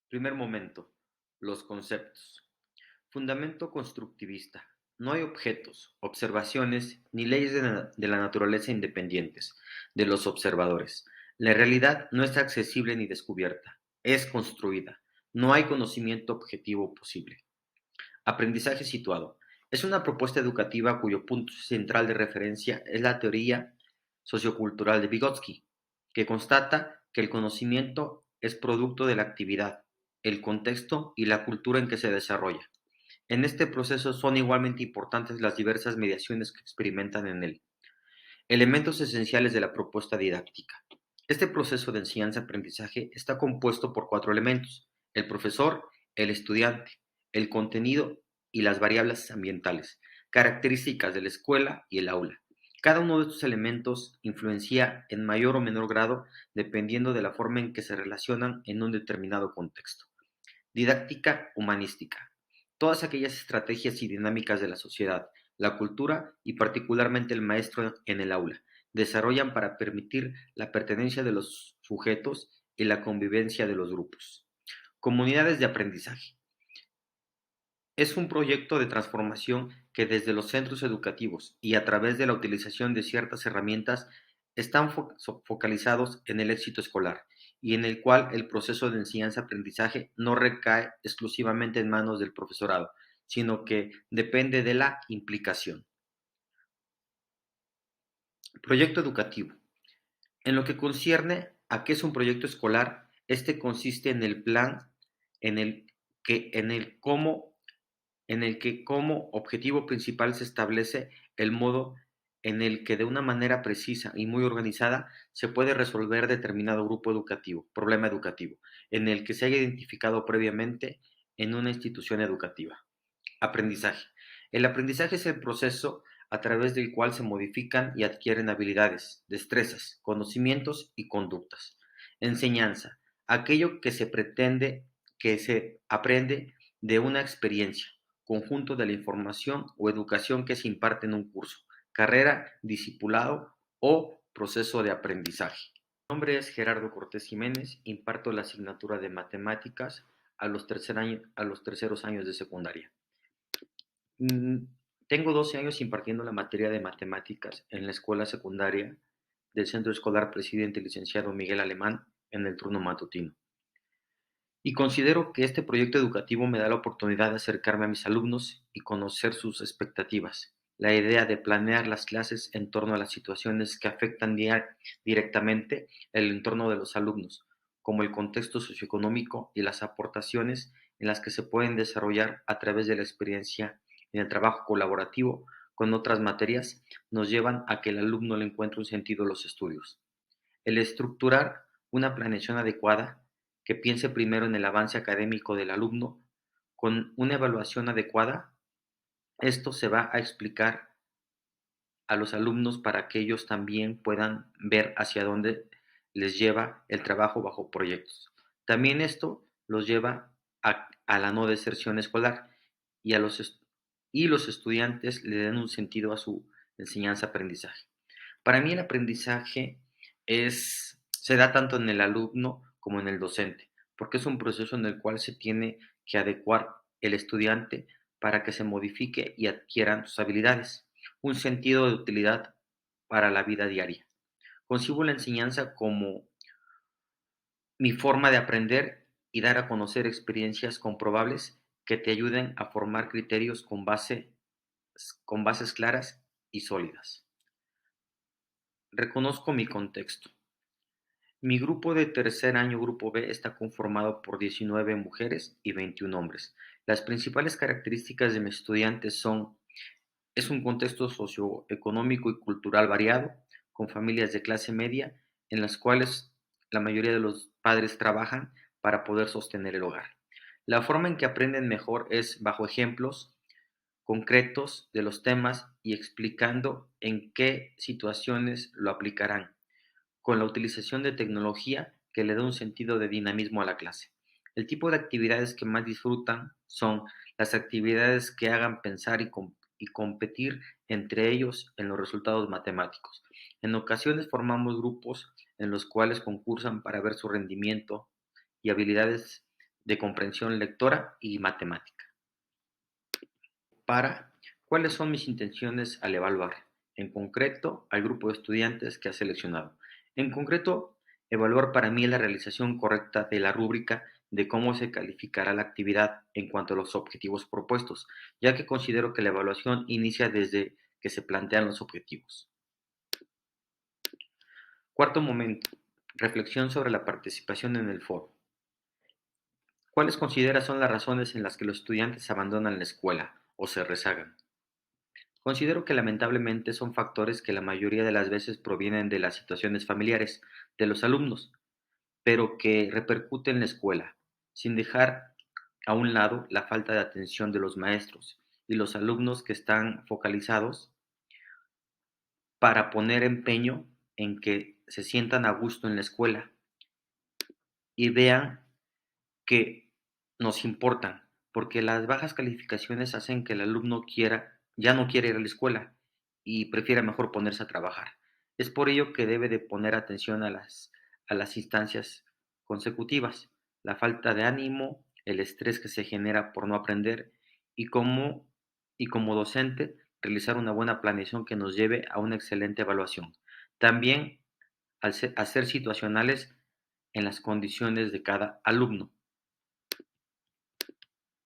Primer momento, los conceptos. Fundamento constructivista. No hay objetos, observaciones ni leyes de la naturaleza independientes de los observadores. La realidad no es accesible ni descubierta, es construida. No hay conocimiento objetivo posible. Aprendizaje situado. Es una propuesta educativa cuyo punto central de referencia es la teoría sociocultural de Vygotsky, que constata que el conocimiento es producto de la actividad, el contexto y la cultura en que se desarrolla. En este proceso son igualmente importantes las diversas mediaciones que experimentan en él. Elementos esenciales de la propuesta didáctica. Este proceso de enseñanza-aprendizaje está compuesto por cuatro elementos: el profesor, el estudiante, el contenido y las variables ambientales, características de la escuela y el aula. Cada uno de estos elementos influencia en mayor o menor grado dependiendo de la forma en que se relacionan en un determinado contexto. Didáctica humanística. Todas aquellas estrategias y dinámicas de la sociedad, la cultura y particularmente el maestro en el aula desarrollan para permitir la pertenencia de los sujetos y la convivencia de los grupos. Comunidades de aprendizaje. Es un proyecto de transformación que desde los centros educativos y a través de la utilización de ciertas herramientas están focalizados en el éxito escolar y en el cual el proceso de enseñanza-aprendizaje no recae exclusivamente en manos del profesorado, sino que depende de la implicación. Proyecto educativo. En lo que concierne a qué es un proyecto escolar, este consiste en el plan en el en el que como objetivo principal se establece el modo en el que de una manera precisa y muy organizada se puede resolver determinado grupo educativo, problema educativo, en el que se haya identificado previamente en una institución educativa. Aprendizaje. El aprendizaje es el proceso a través del cual se modifican y adquieren habilidades, destrezas, conocimientos y conductas. Enseñanza. Aquello que se pretende que se aprende de una experiencia, conjunto de la información o educación que se imparte en un curso, carrera, discipulado o proceso de aprendizaje. Mi nombre es Gerardo Cortés Jiménez, imparto la asignatura de matemáticas a los terceros años de secundaria. Mm, Tengo 12 años impartiendo la materia de matemáticas en la escuela secundaria del Centro Escolar Presidente Licenciado Miguel Alemán en el turno matutino. Y considero que este proyecto educativo me da la oportunidad de acercarme a mis alumnos y conocer sus expectativas. La idea de planear las clases en torno a las situaciones que afectan directamente el entorno de los alumnos, como el contexto socioeconómico y las aportaciones en las que se pueden desarrollar a través de la experiencia en el trabajo colaborativo con otras materias, nos llevan a que el alumno le encuentre un sentido a los estudios. El estructurar una planeación adecuada que piense primero en el avance académico del alumno con una evaluación adecuada, esto se va a explicar a los alumnos para que ellos también puedan ver hacia dónde les lleva el trabajo bajo proyectos. También esto los lleva a la no deserción escolar y, y los estudiantes le den un sentido a su enseñanza-aprendizaje. Para mí el aprendizaje se da tanto en el alumno como en el docente, porque es un proceso en el cual se tiene que adecuar el estudiante para que se modifique y adquieran sus habilidades, un sentido de utilidad para la vida diaria. Concibo la enseñanza como mi forma de aprender y dar a conocer experiencias comprobables que te ayuden a formar criterios con bases claras y sólidas. Reconozco mi contexto. Mi grupo de tercer año, Grupo B, está conformado por 19 mujeres y 21 hombres. Las principales características de mis estudiantes es un contexto socioeconómico y cultural variado, con familias de clase media, en las cuales la mayoría de los padres trabajan para poder sostener el hogar. La forma en que aprenden mejor es bajo ejemplos concretos de los temas y explicando en qué situaciones lo aplicarán con la utilización de tecnología que le da un sentido de dinamismo a la clase. El tipo de actividades que más disfrutan son las actividades que hagan pensar y competir entre ellos en los resultados matemáticos. En ocasiones formamos grupos en los cuales concursan para ver su rendimiento y habilidades de comprensión lectora y matemática. Para, ¿cuáles son mis intenciones al evaluar? En concreto, al grupo de estudiantes que ha seleccionado. En concreto, evaluar para mí es la realización correcta de la rúbrica de cómo se calificará la actividad en cuanto a los objetivos propuestos, ya que considero que la evaluación inicia desde que se plantean los objetivos. Cuarto momento, reflexión sobre la participación en el foro. ¿Cuáles consideras son las razones en las que los estudiantes abandonan la escuela o se rezagan? Considero que lamentablemente son factores que la mayoría de las veces provienen de las situaciones familiares de los alumnos, pero que repercuten en la escuela, sin dejar a un lado la falta de atención de los maestros y los alumnos que están focalizados para poner empeño en que se sientan a gusto en la escuela y vean que nos importan, porque las bajas calificaciones hacen que el alumno ya no quiera ir a la escuela y prefiera mejor ponerse a trabajar. Es por ello que debe de poner atención a las instancias consecutivas, la falta de ánimo, el estrés que se genera por no aprender y como docente realizar una buena planeación que nos lleve a una excelente evaluación. También al hacer situacionales en las condiciones de cada alumno.